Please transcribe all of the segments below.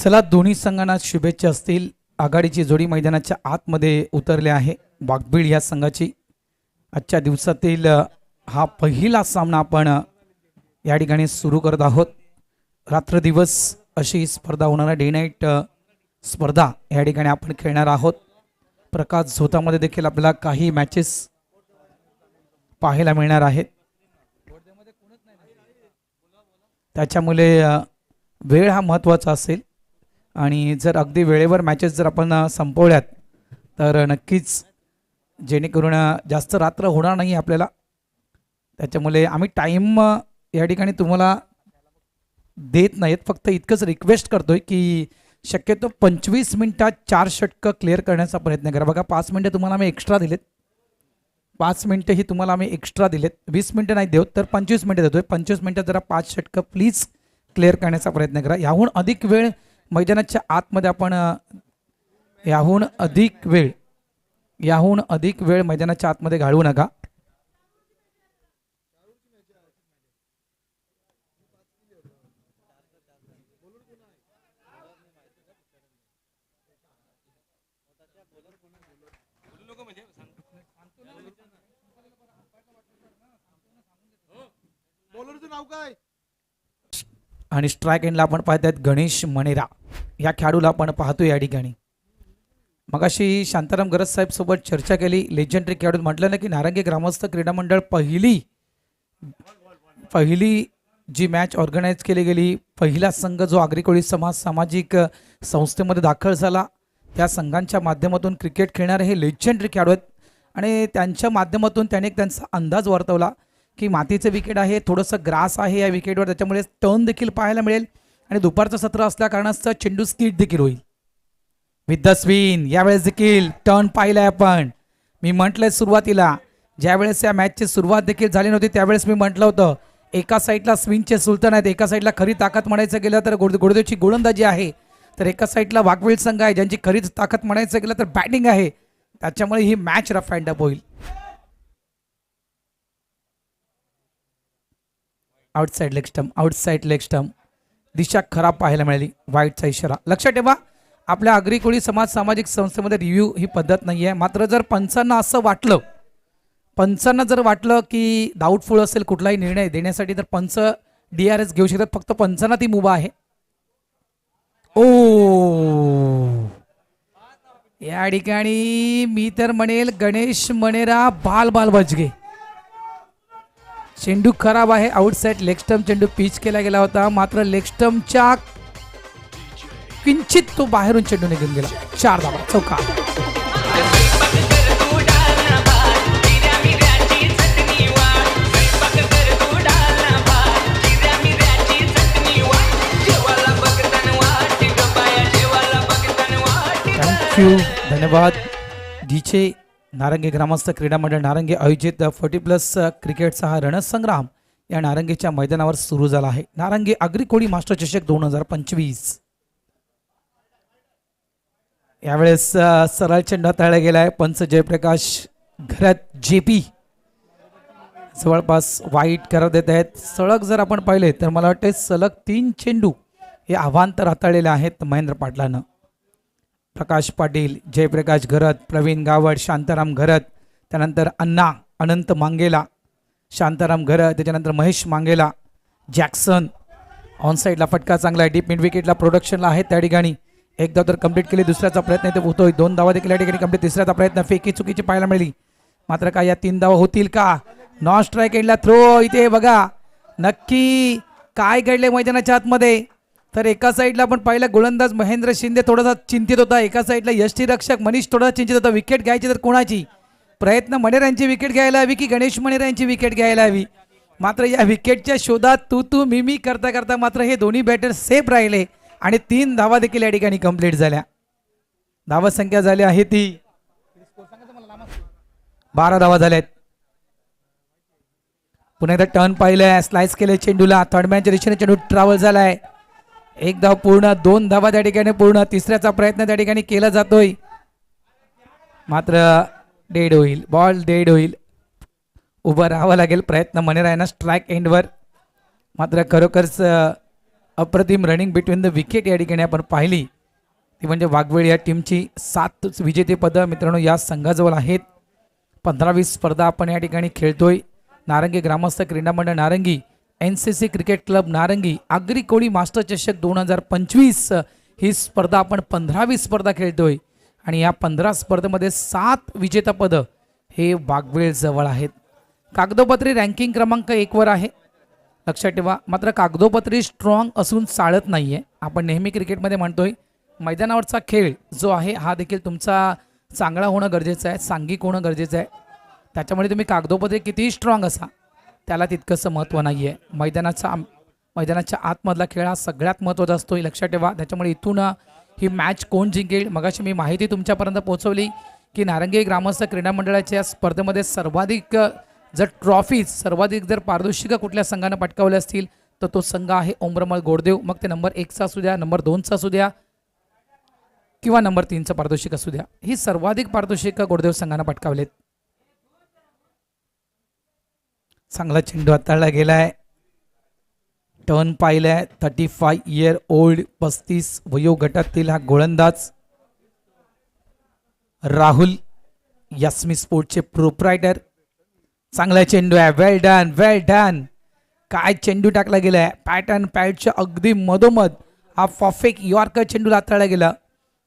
चला, दोन्ही संघांना शुभेच्छा असतील. आघाडीची जोडी मैदानाच्या आतमध्ये उतरले आहे. वाघबीड या संघाची आजच्या दिवसातील हा पहिला सामना आपण या ठिकाणी सुरू करत आहोत. रात्र दिवस अशी स्पर्धा होणार, डे नाईट स्पर्धा या ठिकाणी आपण खेळणार आहोत. प्रकाश झोतामध्ये देखील आपल्याला काही मॅचेस पाहायला मिळणार आहेत. त्याच्यामुळे वेळ हा महत्त्वाचा असेल आणि जर अगदी वेळेवर मॅचेस जर आपण संपवल्यात तर नक्कीच जेणेकरून जास्त रात्र होणार नाही आपल्याला. त्याच्यामुळे आम्ही टाईम या ठिकाणी तुम्हाला देत नाहीत, फक्त इतकंच रिक्वेस्ट करतोय की शक्यतो 25 मिनिटात 4 षटकं क्लिअर करण्याचा प्रयत्न करा. बघा, 5 मिनिटं तुम्हाला आम्ही एक्स्ट्रा दिलेत, 5 मिनिटं ही तुम्हाला आम्ही एक्स्ट्रा दिलेत. 20 मिनिटं नाही देऊ तर 25 मिनिटं देतोय. 25 मिनिटात जरा 5 षटकं प्लीज क्लिअर करण्याचा प्रयत्न करा. याहून अधिक वेळ मैदानाच्या आतमध्ये आपण याहून अधिक वेळ मैदानाच्या आतमध्ये घालवू नका. आणि स्ट्राईक एंडला आपण पाहतात गणेश मणेरा या खेळाडूला आपण पाहतो या ठिकाणी. मगाशी शांताराम गरज साहेब सोबत चर्चा केली. लेजेंडरी खेळाडू म्हटलं ना की नारंगी ग्रामस्थ क्रीडा मंडळ पहिली जी मॅच ऑर्गनाईज केली गेली, पहिला संघ जो आगरी कोळी समाज सामाजिक संस्थेमध्ये दाखल झाला, त्या संघांच्या माध्यमातून क्रिकेट खेळणारे हे लेजेंडरी खेळाडू आहेत. आणि त्यांच्या माध्यमातून त्याने त्यांचा अंदाज वर्तवला की मातीचं विकेट आहे, थोडंसं ग्रास आहे या विकेटवर, त्याच्यामुळे टर्न देखील पाहायला मिळेल आणि दुपारचं सत्र असल्या कारणाचं चेंडू स्किट देखील होईल विथ द स्पिन. यावेळेस देखील टर्न पाहिलाय आपण. मी म्हटलंय सुरुवातीला, ज्यावेळेस या मॅचची सुरुवात देखील झाली नव्हती त्यावेळेस मी म्हटलं होतं एका साईडला स्विनचे सुलतान आहेत, एका साईडला खरी ताकद म्हणायचं गेलं तर गुडदेवची गोलंदाजी आहे, तर एका साईडला वाघबीड संघ आहे ज्यांची खरीच ताकद म्हणायचं गेलं तर बॅटिंग आहे. त्याच्यामुळे ही मॅच रफ अँड अप होईल. आउटसाइड लेग स्टंप दिशा खराब पाहायला मिळाली, वाईटचा इशारा. लक्षात ठेवा, आपल्या आगरी कोळी समाज सामाजिक संस्थेमध्ये रिव्ह्यू ही पद्धत नाही आहे. मात्र जर पंचांना जर वाटलं की डाऊटफुल असेल कुठलाही निर्णय देण्यासाठी तर पंच DRS घेऊ शकतात. फक्त पंचांना ती मुभा आहे. ओ, या ठिकाणी मी तर म्हणेल गणेश मणेरा बाल बचगे. चेंडू खराब आहे. आउटसाइड लेग स्टंप चेंडू पिच केला गेला होता, मात्र लेग स्टंपच्या किंचित तो बाहेरून चेंडू निघून गेला. 4 धावा, चौका. थँक्यू, धन्यवाद. डीचे नारंगी ग्रामस्थ क्रीडा मंडळ नारंगी आयोजित 40+ क्रिकेटचा हा रणसंग्राम या नारंगीच्या मैदानावर सुरू झाला आहे. नारंगी आगरी कोळी मास्टर चषक 2025. यावेळेस सरळ चेंडू हाताळला गेलाय. पंच जयप्रकाश घरात JP जवळपास वाईट करत देत आहेत. सलग जर आपण पाहिले तर मला वाटते सलग 3 चेंडू हे अवांतर हाताळलेले आहेत महेंद्र पाटलानं. प्रकाश पाटील, जयप्रकाश घरत, प्रवीण गावड, शांताराम घरत, त्यानंतर अण्णा अनंत मांगेला, शांताराम घरत, त्याच्यानंतर महेश मांगेला, जॅक्सन. ऑन साईडला फटका चांगला आहे, डीप मिड विकेटला प्रोडक्शनला आहे त्या ठिकाणी. एक धाव तर कंप्लीट केली, दुसऱ्याचा प्रयत्न इथे होतोय. 2 धावा देखील या ठिकाणी कंप्लीट. तिसऱ्याचा प्रयत्न फेकी चुकीची पाहायला मिळाली, मात्र काय या 3 धावा होतील का? नॉन स्ट्राईक एंडला थ्रो. इथे बघा नक्की काय घडले मैदानाच्या आतमध्ये. तर एका साईडला आपण पाहिलं गोलंदाज महेंद्र शिंदे थोडासा चिंतित होता, एका साईडला यष्टीरक्षक मनीष थोडासा चिंतित होता. विकेट घ्यायची तर कोणाची? प्रयत्न मणेरा यांची विकेट घ्यायला हवी की गणेश मणेरा यांची विकेट घ्यायला हवी? मात्र या विकेटच्या शोधात तू मी करता करता मात्र हे दोन्ही बॅटर सेफ राहिले आणि 3 धावा देखील या ठिकाणी कंप्लीट झाल्या. धावा संख्या झाली आहे ती 12 धावा झाल्यात. पुन्हा एकदा टर्न पाहिलंय, स्लाइस केले चेंडूला, थर्ड मॅनच्या दिशेने चेंडू ट्रॅव्हल झालाय. 1 धाव पूर्ण, 2 धावा त्या ठिकाणी पूर्ण. तिसऱ्याचा प्रयत्न त्या ठिकाणी केला जातोय, मात्र डेड होईल, बॉल डेड होईल. उभं राहावं लागेल. प्रयत्न मणेरा यांना स्ट्राईक एंडवर, मात्र खरोखरच अप्रतिम रनिंग बिटवीन द विकेट या ठिकाणी आपण पाहिली, ती म्हणजे वाघवेळ या टीमची 7 विजेतेपदं मित्रांनो या संघाजवळ आहेत. 15-20 स्पर्धा आपण या ठिकाणी खेळतोय. नारंगी ग्रामस्थ क्रीडा मंडळ नारंगी, NCC क्रिकेट क्लब नारंगी, आगरी कोळी मास्टर चषक 2025 ही स्पर्धा आपण 15वी स्पर्धा खेळतोय आणि या 15 स्पर्धेमध्ये 7 विजेतेपदं हे वाघवेळ जवळ आहेत. कागदोपत्री रँकिंग क्रमांक 1 वर आहे, लक्षात ठेवा. मात्र कागदोपत्री स्ट्रॉंग असून चालत नाहीये. आपण नेहमी क्रिकेटमध्ये म्हणतोय मैदानावरचा खेळ जो आहे हा देखील तुमचा चांगला होणं गरजेचं आहे, सांघिक होणं गरजेचं आहे. त्याच्यामुळे तुम्ही कागदोपत्री कितीही स्ट्रॉंग असा त्याला तितकंसं महत्त्व नाही आहे. मैदानाच्या आतमधला खेळ हा सगळ्यात महत्त्वाचा असतो, हे लक्षात ठेवा. त्याच्यामुळे इथून ही मॅच कोण जिंकेल, मगाशी मी माहिती तुमच्यापर्यंत पोहोचवली की नारंगी ग्रामस्थ क्रीडा मंडळाच्या या स्पर्धेमध्ये सर्वाधिक जर ट्रॉफीज, सर्वाधिक जर पारितोषिकं कुठल्या संघानं पटकावले असतील तर तो संघ आहे ओमरमल गोडदेव. मग ते नंबर 1चा असू द्या, नंबर 2चा असू द्या किंवा नंबर 3चं पारितोषिक असू द्या, ही सर्वाधिक पारितोषिकं गोडदेव संघानं पटकावलेत. चांगला चेंडू हाताळला गेलाय, टर्न पाहिलाय. 35 इयर ओल्ड, 35 वयोगटातील हा गोलंदाज राहुल, यास्मी स्पोर्टचे प्रोप्रायटर. चांगला चेंडू आहे, वेल डन वेल डन. काय चेंडू टाकला गेलाय, पॅटर्न पॅडच्या अगदी मधोमध हा परफेक्ट यॉर्कर चेंडू हाताळला गेला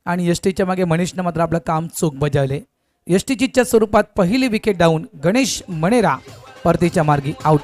आणि एसटीच्या मागे मनीषनं मात्र आपलं काम चोख बजावले. एसटीच्या स्वरूपात पहिली विकेट डाऊन. गणेश मणेरा परतीच्या मार्गी आउट.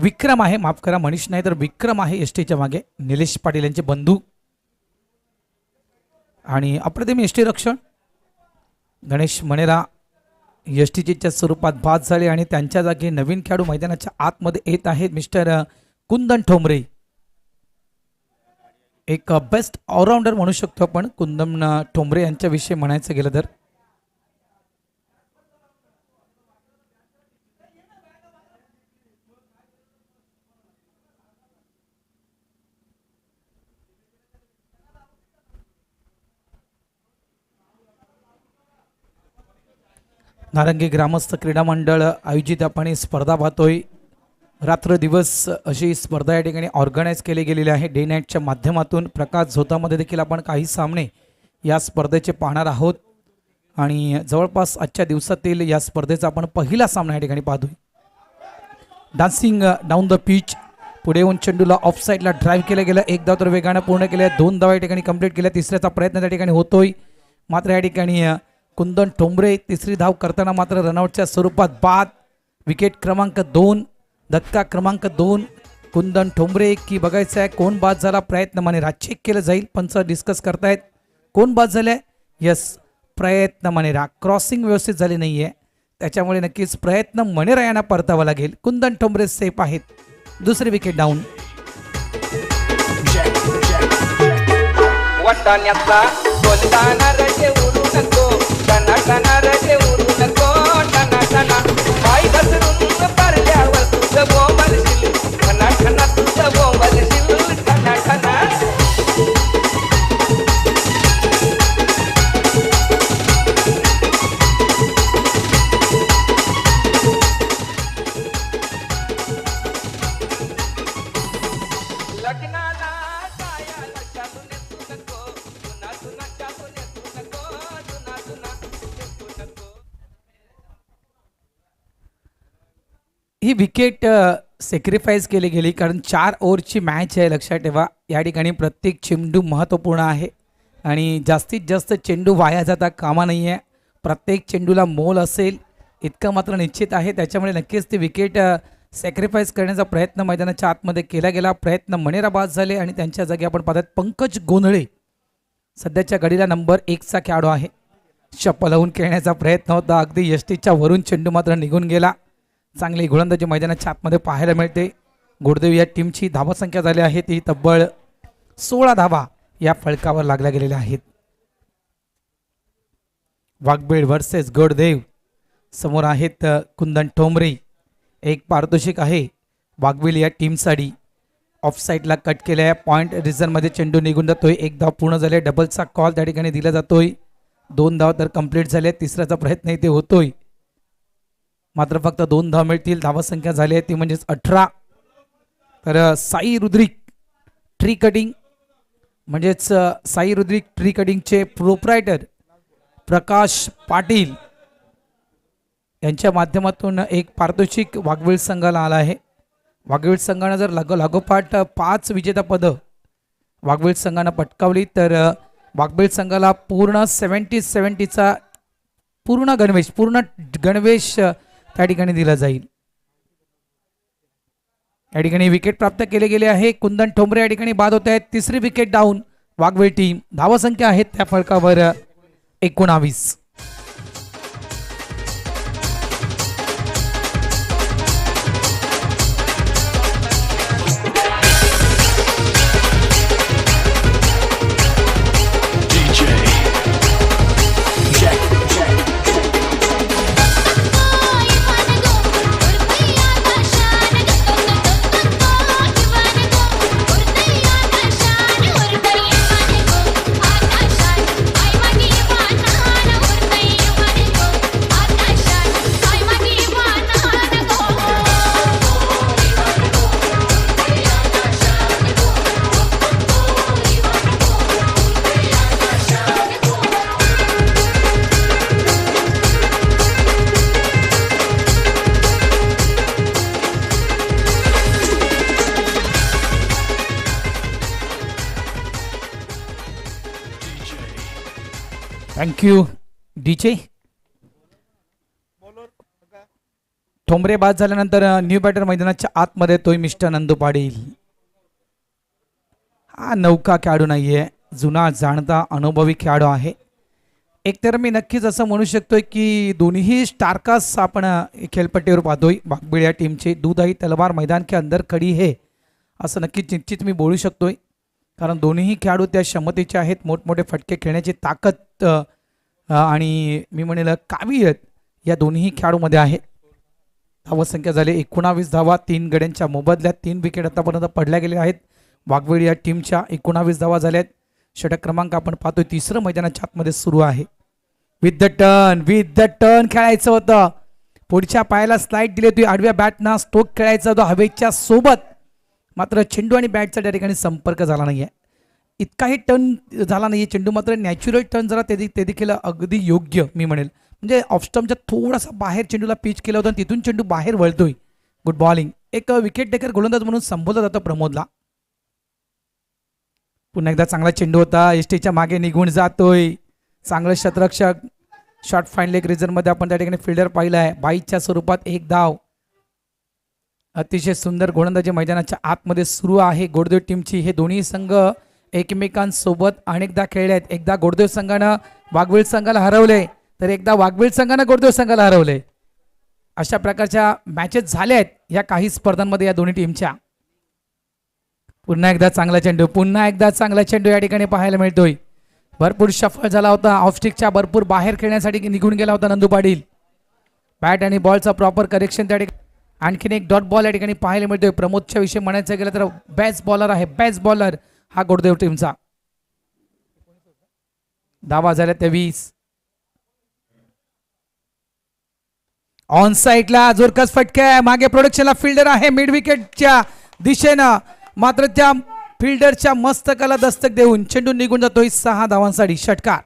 विक्रम आहे, माफ करा मनीष नाही तर विक्रम आहे एसटीच्या मागे, निलेश पाटील यांचे बंधू. आणि अप्रतिम एसटी रक्षण. गणेश मणेरा एसटीच्या स्वरूपात बाद झाले आणि त्यांच्या जागी नवीन खेळाडू मैदानाच्या आतमध्ये येत आहेत, मिस्टर कुंदन ठोंबरे. एक बेस्ट ऑलराऊंडर म्हणू शकतो आपण कुंदन ठोंबरे यांच्याविषयी म्हणायचं गेलं तर. नारंगी ग्रामस्थ क्रीडा मंडळ आयोजित आपण ही स्पर्धा पाहतोय. रात्र दिवस अशी स्पर्धा या ठिकाणी ऑर्गनाईज केली गेलेली आहे डे नाईटच्या माध्यमातून. प्रकाश झोतामध्ये देखील आपण काही सामने या स्पर्धेचे पाहणार आहोत आणि जवळपास आजच्या दिवसातील या स्पर्धेचा आपण पहिला सामना या ठिकाणी पाहतोय. डान्सिंग डाऊन द पिच, पुढे येऊन चेंडूला ऑफ साईडला ड्राईव्ह केलं गेलं. 1 धाव तर वेगानं पूर्ण केल्या, 2 धावा या ठिकाणी कंप्लीट केल्या. तिसऱ्याचा प्रयत्न त्या ठिकाणी होतोय, मात्र या ठिकाणी कुंदन ठोंबरे तिसरी धाव करताना मात्र रनआउटच्या स्वरूपात बाद. विकेट क्रमांक 2, धक्का क्रमांक 2. कुंदन ठोंबरे की बघायचं आहे कोण बाद झाला. प्रयत्न मनेरा चेक केलं जाईल, पंच डिस्कस करतायत कोण बाद झालंय. यस, प्रयत्न मनेरा. क्रॉसिंग व्यवस्थित झाली नाहीये, त्याच्यामुळे नक्कीच प्रयत्न मनेरा यांना परतावा लागेल. कुंदन ठोंबरे सेफ आहेत. दुसरी विकेट डाऊन. ही विकेट सॅक्रिफाईस केली गेली कारण 4 ओव्हरची मॅच आहे, लक्षात ठेवा. या ठिकाणी प्रत्येक चेंडू महत्त्वपूर्ण आहे आणि जास्तीत जास्त चेंडू वाया जाता कामा नाही आहे. प्रत्येक चेंडूला मोल असेल इतकं मात्र निश्चित आहे. त्याच्यामुळे नक्कीच ती विकेट सॅक्रिफाईस करण्याचा प्रयत्न मैदानाच्या आतमध्ये केला गेला. प्रयत्न मणेरा बाद झाले आणि त्यांच्या जागी आपण पाहतात पंकज गोंधळे सध्याच्या घडीला नंबर 1चा खेळाडू आहे. शपलवून खेळण्याचा प्रयत्न होता, अगदी एसटीच्या वरून चेंडू मात्र निघून गेला. चांगली गोलंदाजी मैदानाच्या आतमध्ये पाहायला मिळते. गोडदेव या टीमची धावा संख्या झाली आहे ती तब्बल 16 धावा या फलकावर लागल्या गेलेल्या आहेत. वाघबीळ वर्सेस गोडदेव. समोर आहेत कुंदन ठोंबरे. एक पारितोषिक आहे वाघबीळ या टीमसाठी. ऑफ साईडला कट केल्या पॉइंट रिझन मध्ये चेंडू निघून जातोय. एक धाव पूर्ण झाले. डबलचा कॉल त्या ठिकाणी दिला जातोय. 2 धाव तर कंप्लीट झाले. तिसऱ्याचा प्रयत्न इथे होतोय मात्र फक्त 2 धाव मिळतील. धावा संख्या झाली आहे ती म्हणजेच 18. तर साई रुद्रिक ट्री कटिंग म्हणजेच साई रुद्रिक ट्री कटिंगचे प्रोप्रायटर प्रकाश पाटील यांच्या माध्यमातून एक पारितोषिक वाघबीळ संघाला आला आहे. वाघबीळ संघानं जर लागोपाठ 5 विजेता पदं वाघबीळ संघानं पटकावली तर वाघबीळ संघाला पूर्ण 70-70चा पूर्ण गणवेश त्या ठिकाणी दिला जाईल. या ठिकाणी विकेट प्राप्त केले गेले आहे. कुंदन ठोंबरे या ठिकाणी बाद होत आहेत. तिसरी विकेट डाऊन वाघबीळ टीम. धावा संख्या आहेत त्या फलकावर 19. Thank you DJ. ठोंबरे बाद झाल्यानंतर न्यू बॅटर मैदानाच्या आतमध्ये येतोय मिस्टर नंदू पाटील. हा नौका खेळाडू नाहीये, जुना जाणता अनुभवी खेळाडू आहे. एकतर मी नक्कीच असं म्हणू शकतोय की दोन्ही स्टारकास्ट आपण खेळपट्टीवर पाहतोय. वाघबीळ या टीमचे दूध आई तलवार मैदान के अंदर खडी है असं नक्कीच निश्चित मी बोलू शकतोय. कारण दोन्ही खेळाडू त्या क्षमतेचे आहेत. मोठमोठे फटके खेळण्याची ताकद आणि मी म्हणेल कावियत या दोन्ही खेळाडूमध्ये आहे. धावा संख्या झाली 19 धावा. 3 गड्यांच्या मोबदल्यात 3 विकेट आतापर्यंत पडल्या गेल्या आहेत. वाघबीळ या टीमच्या 19 धावा झाल्यात. षटक क्रमांक आपण पाहतोय तिसरं मैदानाच्या आतमध्ये सुरू आहे. विथ द टर्न खेळायचं होतं. पुढच्या पायाला स्लाइड दिली होती. आडव्या बॅटना स्ट्रोक खेळायचा होता हवेच्या सोबत. मात्र चेंडू आणि बॅटचा त्या ठिकाणी संपर्क झाला नाहीये. इतकाही टर्न झाला नाहीये चेंडू. मात्र नॅचरल टर्न जरा ते देखील अगदी योग्य मी म्हणेल. म्हणजे ऑफस्टम्पच्या थोडासा बाहेर चेंडूला पिच केलं होतं आणि तिथून चेंडू बाहेर वळतोय. Good bowling. एक विकेट टेकर गोलंदाज म्हणून संबोधलं जातं प्रमोदला. पुन्हा एकदा चांगला चेंडू होता. एसटीच्या मागे निघून जातोय. चांगलं शतरक्षक. शॉर्ट फाईन लेग रिझन मध्ये आपण त्या ठिकाणी फिल्डर पाहिलाय. 22च्या स्वरूपात 1 धाव. अतिशय सुंदर गोलंदाजी मैदानाच्या आतमध्ये सुरू आहे गोडदेव टीमची. हे दोन्ही संघ एकमेकांसोबत अनेकदा खेळले आहेत. एकदा गोडदेव संघानं वाघबीळ संघाला हरवले तर एकदा वाघबीळ संघानं गोडदेव संघाला हरवले. अशा प्रकारच्या मॅचेस झाल्या आहेत या काही स्पर्धांमध्ये या दोन्ही टीमच्या. पुन्हा एकदा चांगला चेंडू या ठिकाणी पाहायला मिळतोय. भरपूर सफल झाला होता. ऑफस्टिकच्या भरपूर बाहेर खेळण्यासाठी निघून गेला होता नंदू पाटील. बॅट आणि बॉलचा प्रॉपर करेक्शन त्या ठिकाणी. आणखीन एक डॉट बॉल या ठिकाणी पाहायला मिळतोय. प्रमोदच्या विषयी म्हणायचं गेलं तर बेस्ट बॉलर आहे. बेस्ट बॉलर हा गोडदेव टीमचा. धावा झाल्या 23. ऑन साईडला जोरकस फटके. मागे प्रोडक्शनला फिल्डर आहे मिड विकेटच्या दिशेनं. मात्र त्या फिल्डरच्या मस्तकाला दस्तक देऊन चेंडू निघून जातोय 6 धावांसाठी. षटकार.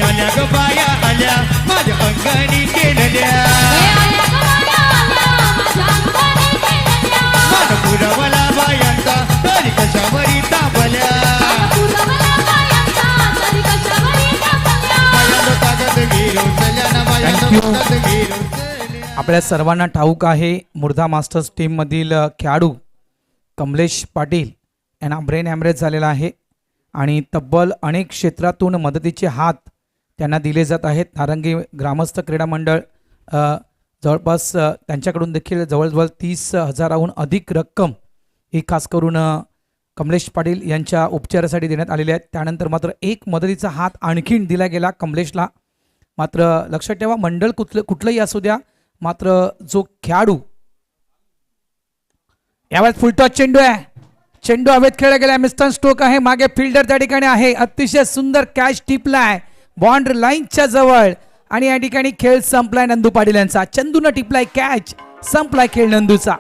आल्या ग बाया आल्या माझ्या अंगानी केलेल्या. पुरवला बायांचा तरी कशावरी तापल्या. आपल्या सर्वांना ठाऊक आहे मुर्दा मास्टर्स टीममधील खेळाडू कमलेश पाटील यांना ब्रेन हॅमरेज झालेला आहे आणि तब्बल अनेक क्षेत्रातून मदतीचे हात त्यांना दिले जात आहेत. नारंगी ग्रामस्थ क्रीडा मंडळ जवळपास त्यांच्याकडून देखील जवळजवळ 30,000हून अधिक रक्कम ही खास करून कमलेश पाटील यांच्या उपचारासाठी देण्यात आलेली आहेत. त्यानंतर मात्र एक मदतीचा हात आणखीन दिला गेला कमलेशला. मात्र लक्षात ठेवा मंडळ कुठलंही असू द्या, मात्र जो खेळाडू यावेळेस फुलटॉस चेंडू आहे, चेंडू हवेत खेळला गेला. मिस्टर स्टोक आहे, मागे फिल्डर त्या ठिकाणी आहे. अतिशय सुंदर कॅच टिपलाय बॉन्ड लाईनच्या जवळ आणि या ठिकाणी खेळ संपलाय नंदू पाटील यांचा. चंदून टिपलाय कॅच, संपलाय खेळ नंदूचा.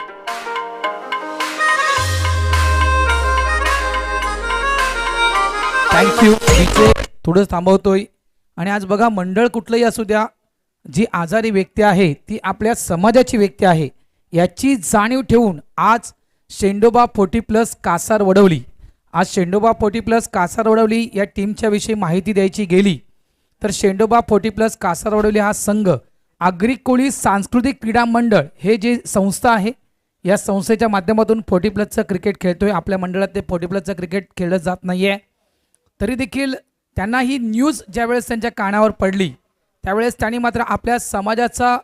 थँक्यू. थोडं थांबवतोय. आणि आज बघा मंडळ कुठलंही असू द्या, जी आजारी व्यक्ती आहे ती आपल्या समाजाची व्यक्ती आहे याची जाणीव ठेवून आज शेंडोबा 40+ कासार वडवली, आज शेंडोबा 40+ कासार वडवली या टीमच्या विषयी माहिती द्यायची गेली तर शेंडोबा 40+ कासार वडवली हा संघ आगरी कोळी सांस्कृतिक क्रीडा मंडळ हे जे संस्था आहे या संस्थेच्या माध्यमातून 40+चं क्रिकेट खेळतोय. आपल्या मंडळात ते 40+चं क्रिकेट खेळलं जात नाहीये, तरी देखील त्यांना ही न्यूज ज्यावेळेस त्यांच्या कानावर पडली त्यावेळेस त्यांनी मात्र आपल्या समाजाचा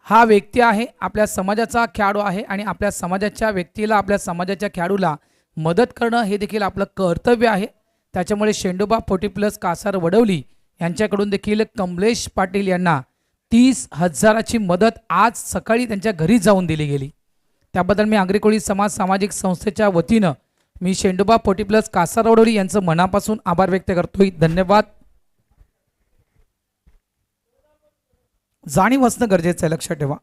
हा व्यक्ती आहे, आपल्या समाजाचा खेळाडू आहे आणि आपल्या समाजाच्या व्यक्तीला, आपल्या समाजाच्या खेळाडूला मदत करणं हे देखील आपलं कर्तव्य आहे. त्याच्यामुळे शेंडोबा 40+ कासार वडवली यांच्याकडून देखील कमलेश पाटील यांना 30,000ची मदत आज सकाळी त्यांच्या घरी जाऊन दिली गेली. त्याबद्दल मी आगरी कोळी समाज सामाजिक संस्थेच्या वतीनं मी शेंडोबा 40+ कासार वडवली यांचं मनापासून आभार व्यक्त करतोय. धन्यवाद. जाणीव असणं गरजेचं आहे, लक्षात ठेवा.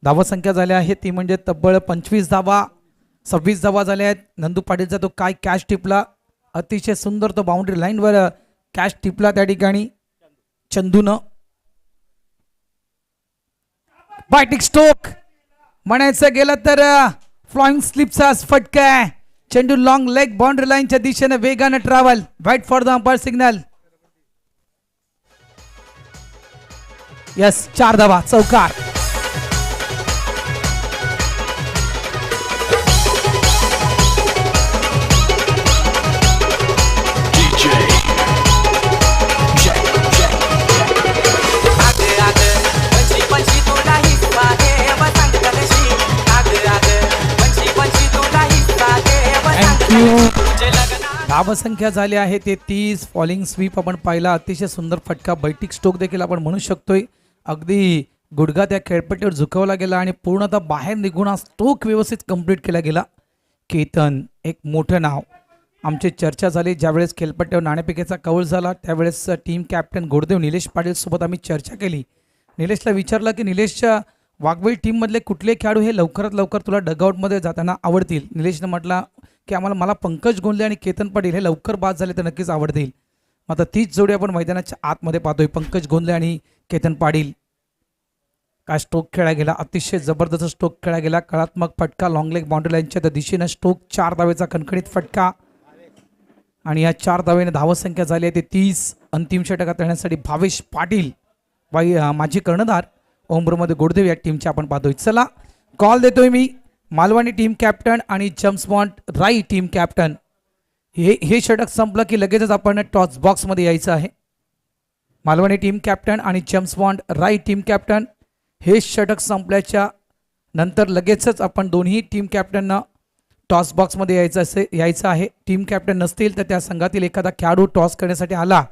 धावा संख्या झाल्या आहे ती म्हणजे तब्बल 25 धावा, 26 धावा झाल्या आहेत. नंदू पाटीलचा तो काय कॅच टिपला, अतिशय सुंदर तो बाउंड्री लाईनवर कॅच टिपला त्या ठिकाणी चंदूनं. बायटिक स्ट्रोक म्हणायचं गेलं तर फ्लाइंग स्लिपचा फटका आहे. चेंडू लॉंग लेग बाउंड्री लाईनच्या दिशेने वेगानं ट्रॅव्हल. वाईट for the umpire signal. Yes, 4 धावा, चौकार. धावसंख्या झाली आहे ते 30. फॉलिंग स्वीप आपण पाहिला, अतिशय सुंदर फटका. बैठक स्ट्रोक देखील आपण म्हणू शकतोय. अगदी गुडघा त्या खेळपट्टीवर झुकवला गेला आणि पूर्णतः बाहेर निघून हा स्ट्रोक व्यवस्थित कंप्लीट केला गेला. केतन एक मोठं नाव. आमची चर्चा झाली ज्यावेळेस खेळपट्टीवर नाणेफेकीचा कौल झाला त्यावेळेस टीम कॅप्टन गोडदेव निलेश पाटील सोबत आम्ही चर्चा केली. निलेशला विचारलं की निलेशच्या वाघबीळ टीममधले कुठले खेळाडू हे लवकरात लवकर तुला डगआउटमध्ये जाताना आवडतील. निलेशनं म्हटलं की मला पंकज गोंदले आणि केतन पाटील हे लवकर बाद झाले तर नक्कीच आवडतील. मात्र तीच जोडी आपण मैदानाच्या आतमध्ये पाहतोय, पंकज गोंदले आणि केतन पाटील. काय स्ट्रोक खेळला गेला, अतिशय जबरदस्त स्ट्रोक खेळला गेला. कलात्मक फटका लॉंग लेग बाउंड्री लाईनच्या दिशेनं स्ट्रोक. 4 धावेचा खणखणीत फटका आणि या 4 धावेने धावसंख्या झाली आहे ते 30. अंतिम षटकात येण्यासाठी भावेश पाटील माजी कर्णधार ओमब्रोमध्ये गोडदेव या टीमच्या आपण पाहतोय. चला कॉल देतोय मी मालवणी टीम कॅप्टन आणि जेम्स बॉन्ड राई टीम कॅप्टन. हे षटक संपलं की लगेचच आपण टॉस बॉक्समध्ये यायचं आहे. मालवणी टीम कॅप्टन आणि जेम्स बॉन्ड राई टीम कॅप्टन हे षटक संपल्याच्या नंतर लगेचच आपण दोन्ही टीम कॅप्टनना टॉस बॉक्समध्ये यायचं आहे. टीम कॅप्टन नसतील तर त्या संघातील एखादा खेळाडू टॉस करण्यासाठी आला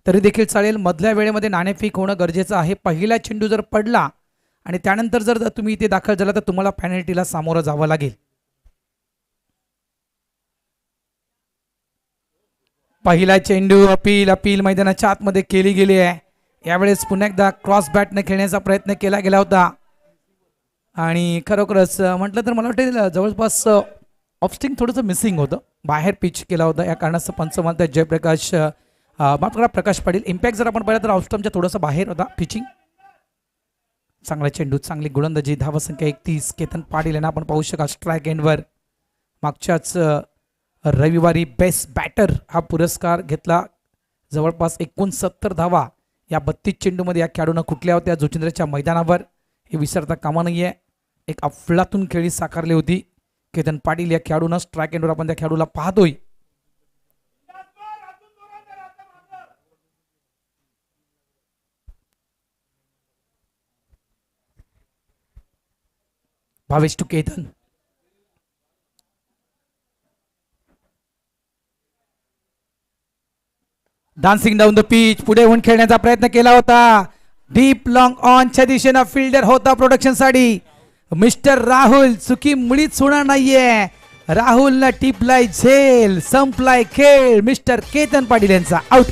तरी देखील चालेल. मधल्या वेळेमध्ये नाणेफेक होणं गरजेचं आहे. पहिला चेंडू जर पडला आणि त्यानंतर जर तुम्ही इथे दाखल झाला तर तुम्हाला पेनल्टीला सामोरं जावं लागेल. पहिला चेंडू अपील मैदानाच्या आतमध्ये केली गेली आहे. यावेळेस पुन्हा एकदा क्रॉस बॅटने खेळण्याचा प्रयत्न केला गेला होता आणि खरोखरच म्हटलं तर मला वाटतं जवळपास ऑफस्टिंग थोडंसं मिसिंग होतं, बाहेर पिच केला होता. या कारणास्तव पंच म्हणतात जयप्रकाश प्रकाश पाटील. इम्पॅक्ट जर आपण पाहिलं तर ऑफस्टमच्या थोडंसं बाहेर होता पिचिंग. चांगला चेंडू, चांगली गोलंदाजी. धावसंख्या 31. केतन पाटील यांना आपण पाहू शकाल स्ट्राईक एंडवर. मागच्याच रविवारी बेस्ट बॅटर हा पुरस्कार घेतला. जवळपास 69 धावा या 32 चेंडूमध्ये या खेळाडूंना कुठल्या होत्या जोचिंद्रच्या मैदानावर. हे विसरता कामा नाहीये. एक अफलातून खेळी साकारली होती. केतन पाटील या खेळाडूनं स्ट्राईक एंडवर आपण त्या खेळाडूला पाहतोय. Bhavesh to Ketan. Dancing down the pitch पुढे होऊन खेळण्याचा प्रयत्न केला होता. डीप लॉंग ऑनच्या दिशेनं फिल्डर होता प्रोडक्शन साठी मिस्टर राहुल. चुकी मुळीच होणार नाहीये. राहुलला टिपलाय झेल, संपलाय खेळ. मिस्टर केतन पाटील यांचा आउट.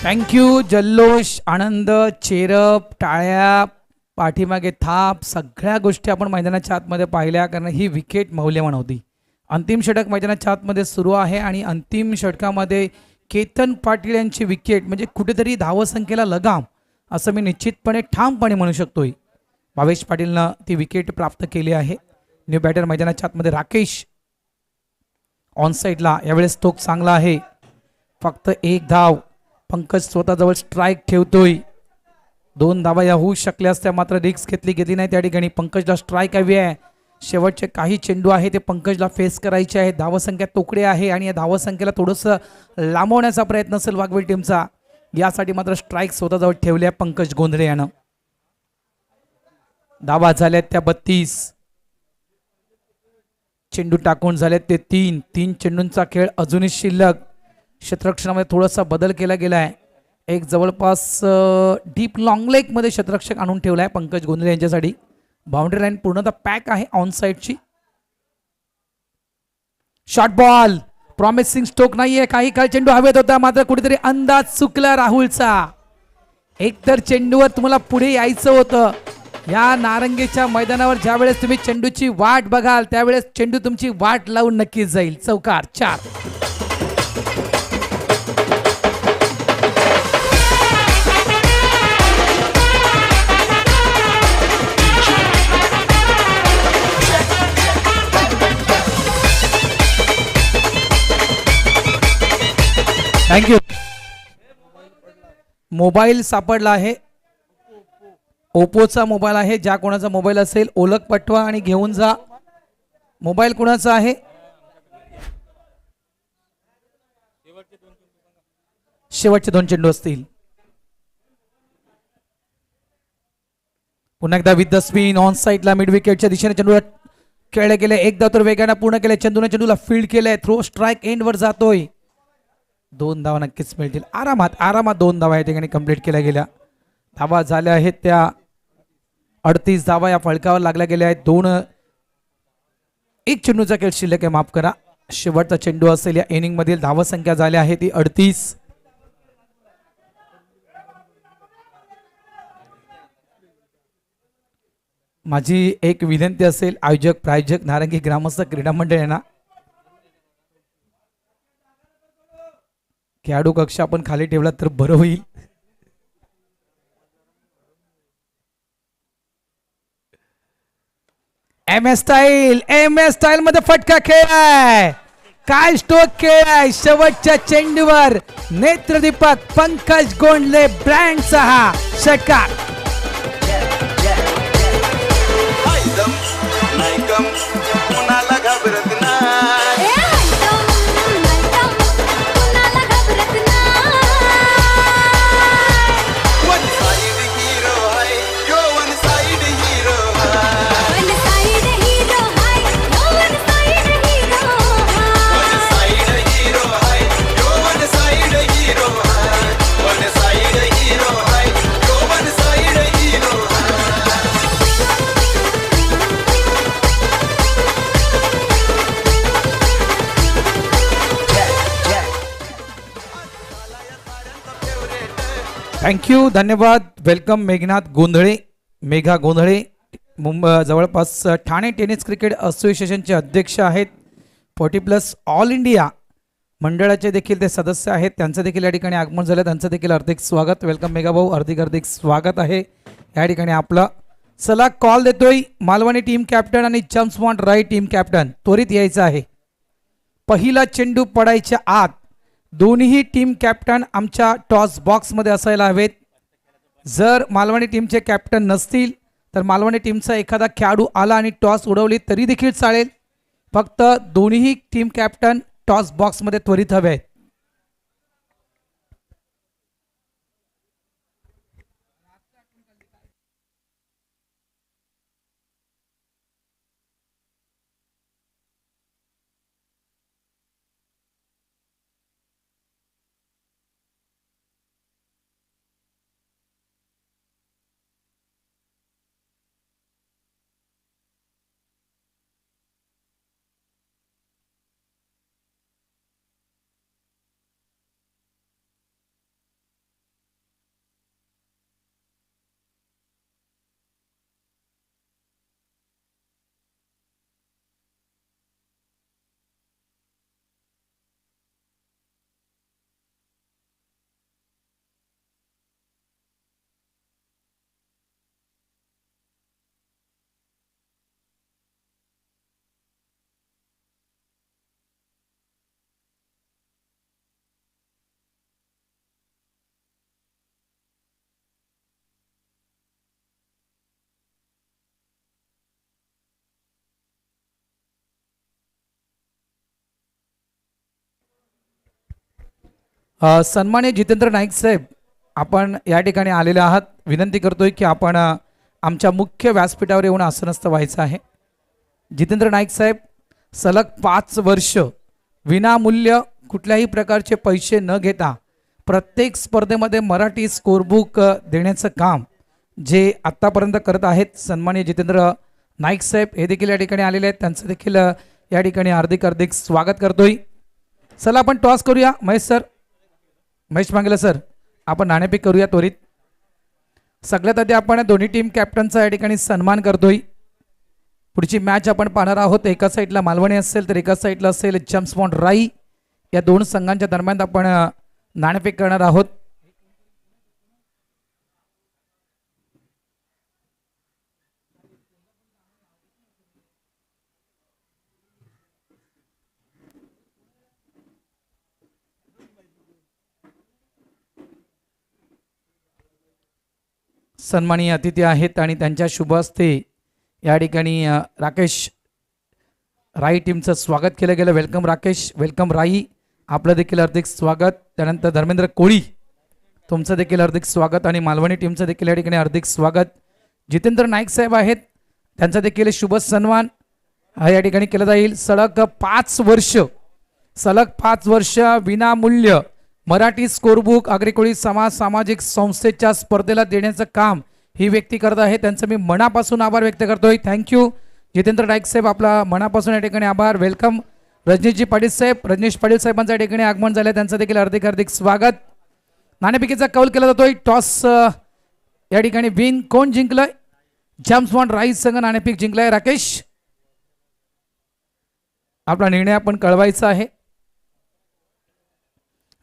थँक्यू. जल्लोष, आनंद, चेरप, टाळ्या, पाठीमागे थाप सगळ्या गोष्टी आपण मैदानाच्या आतमध्ये पाहिल्या. कारण ही विकेट मौल्यवान होती. अंतिम षटक मैदानाच्या आतमध्ये सुरू आहे आणि अंतिम षटकामध्ये केतन पाटील यांची विकेट म्हणजे कुठेतरी धावसंख्येला लगाम असं मी निश्चितपणे ठामपणे म्हणू शकतोय. भावेश पाटीलनं ती विकेट प्राप्त केली आहे. न्यू बॅटर मैदानाच्या आतमध्ये राकेश ऑन साईडला. यावेळेस तोक चांगला आहे. फक्त एक धाव. पंकज स्वतःजवळ स्ट्राईक ठेवतोय. 2 धावा या होऊ शकल्या असत्या मात्र रिक्स घेतली नाही त्या ठिकाणी. पंकजला स्ट्राईक हवी आहे. शेवटचे काही चेंडू आहे ते पंकजला फेस करायचे आहेत. धावसंख्या तोकडे आहे आणि या धावसंख्येला थोडंसं लांबवण्याचा प्रयत्न असेल वाघवेल टीमचा. यासाठी मात्र स्ट्राईक स्वतःजवळ ठेवल्या पंकज गोंधळे यानं. धावा झाल्यात त्या 32. चेंडू टाकून झालेत ते 3 चेंडूंचा खेळ अजूनही शिल्लक. क्षेत्ररक्षणामध्ये थोडासा बदल केला गेला आहे. एक जवळपास डीप लॉंग लेग मध्ये क्षेत्ररक्षक आणून ठेवला आहे पंकज गोंधळे यांच्यासाठी. बाउंड्री लाईन पूर्णतः पॅक आहे ऑन साईडची. Short ball. प्रॉमिसिंग स्ट्रोक नाहीये. काही काळ चेंडू हवेत होता मात्र कुठेतरी अंदाज चुकला राहुलचा. एकतर चेंडूवर तुम्हाला पुढे यायचं होतं. या नारंगीच्या मैदानावर ज्यावेळेस तुम्ही चेंडूची वाट बघाल त्यावेळेस चेंडू तुमची वाट लावून नक्कीच जाईल. चौकार 4. थँक्यू. मोबाईल सापडला आहे. ओप्पोचा मोबाईल आहे. ज्या कोणाचा मोबाईल असेल ओळख पटवा आणि घेऊन जा. मोबाईल कोणाचा आहे? शेवटचे 2 चेंडू असतील. पुन्हा एकदा विथ द स्पिन ऑन साईडला मिड विकेटच्या दिशेने चेंडू खेळले गेले. एकदा तर वेगाने पूर्ण केले. चेंडूने चेंडूला फील्ड केलंय. थ्रो स्ट्राईक एंडवर जातोय. 2 धावा नक्कीच मिळतील. आरामात 2 धावा या ठिकाणी कंप्लीट केल्या गेल्या. धावा झाल्या आहेत त्या 38 धावा या फळकावर लागल्या गेल्या आहेत. 1 चेंडूचा खेळ शिल्लक आहे. माफ करा. शेवटचा चेंडू असेल या इनिंग मधील. धावा संख्या झाली आहे ती 38. माझी एक विनंती असेल आयोजक प्रायोजक नारंगी ग्रामस्थ क्रीडा मंडळ यांना खेळाडू कक्ष आपण खाली ठेवला तर बरं होईल. एम एस स्टाईल मध्ये फटका खेळ आहे. काय स्ट्रोक खेळ आहे. शेवटच्या चेंडूवर नेत्रदीपक पंकज गोंधळे ब्रँडचा हा षटकार. थँक्यू, धन्यवाद. वेलकम मेघनाथ गोंधळे, मेघा गोंधळे, मुंबई जवळपास ठाणे टेनिस क्रिकेट असोसिएशनचे अध्यक्ष आहेत. 40+ ऑल इंडिया मंडळाचे देखील ते सदस्य आहेत. त्यांचं देखील या ठिकाणी आगमन झालं. त्यांचं देखील हार्दिक स्वागत. वेलकम मेघा भाऊ, हार्दिक स्वागत आहे या ठिकाणी आपलं. चला कॉल देतोय मालवणी टीम कॅप्टन आणि जम्प्स राई टीम कॅप्टन, त्वरित यायचं आहे. पहिला चेंडू पडायच्या आत दोन्ही टीम कॅप्टन आमच्या टॉस बॉक्समध्ये असायला हवेत. जर मालवणी टीमचे कॅप्टन नसतील तर मालवणी टीमचा एखादा खेळाडू आला आणि टॉस उडवली तरी देखील चालेल. फक्त दोन्ही टीम कॅप्टन टॉस बॉक्समध्ये त्वरित हवे आहेत. सन्मान्य जितेंद्र नाईक साहेब, आपण या ठिकाणी आलेले आहात. विनंती करतोय की आपण आमच्या मुख्य व्यासपीठावर येऊन आसनस्थ व्हायचं आहे. जितेंद्र नाईक साहेब, सलग 5 वर्ष विनामूल्य कुठल्याही प्रकारचे पैसे न घेता प्रत्येक स्पर्धेमध्ये मराठी स्कोरबुक देण्याचं काम जे आत्तापर्यंत करत आहेत सन्मान्य जितेंद्र नाईक साहेब, हे देखील या ठिकाणी आलेले आहेत. त्यांचं देखील या ठिकाणी हार्दिक स्वागत करतोय. चला आपण टॉस करूया. महेश मांगेला सर, आपण नाणेफेक करूया त्वरित. सगळ्यात आधी आपण दोन्ही टीम कॅप्टनचा या ठिकाणी सन्मान करतोय. पुढची मॅच आपण पाहणार आहोत. एका साईडला मालवणी असेल तर एका साईडला असेल जम्प्स राई. या दोन संघांच्या दरम्यान आपण नाणेफेक करणार आहोत. सन्माननीय अतिथी आहेत आणि त्यांच्या शुभ हस्ते या ठिकाणी राकेश राई टीमचं स्वागत केलं गेलं. वेलकम राकेश, वेलकम राई, आपलं देखील हार्दिक स्वागत. त्यानंतर धर्मेंद्र कोळी, तुमचं देखील हार्दिक स्वागत आणि मालवणी टीमचं देखील या ठिकाणी हार्दिक स्वागत. जितेंद्र नाईक साहेब आहेत, त्यांचा देखील शुभ सन्मान या ठिकाणी केला जाईल. सलग 5 वर्ष विनामूल्य मराठी स्कोरबुक अग्रिकोळी समाज सामाजिक संस्थेच्या स्पर्धेला देण्याचं काम ही व्यक्ती करत आहे. त्यांचं मी मनापासून आभार व्यक्त करतोय. थँक्यू जितेंद्र नाईक साहेब, आपला मनापासून या ठिकाणी आभार. वेलकम रजनीशजी पाटील साहेब, रजनीश पाटील साहेबांचं या ठिकाणी आगमन झालं, त्यांचं देखील हार्दिक स्वागत. नाणेफेकीचा कौल केला जातोय. टॉस या ठिकाणी विन कोण जिंकलंय? जम्प्स राई संघ नाणेफेक जिंकलाय. राकेश, आपला निर्णय आपण कळवायचा आहे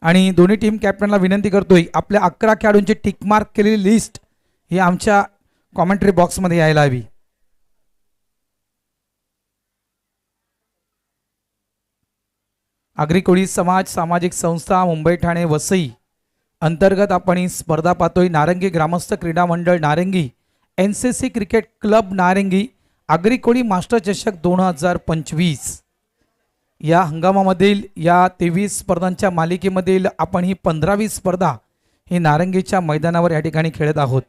आणि दोन्ही टीम कॅप्टनला विनंती करतोय आपल्या 11 खेळाडूंची टिकमार्क केलेली लिस्ट ही आमच्या कॉमेंट्री बॉक्समध्ये यायला हवी. अग्रिकोळी समाज सामाजिक संस्था मुंबई ठाणे वसई अंतर्गत आपण ही स्पर्धा पाहतोय. नारंगी ग्रामस्थ क्रीडा मंडळ नारंगी, NCC क्रिकेट क्लब नारंगी, अग्रिकोळी मास्टर चषक 2025 या हंगामामधील या 23 स्पर्धांच्या मालिकेमधील आपण ही 15वी स्पर्धा ही नारंगीच्या मैदानावर या ठिकाणी खेळत आहोत.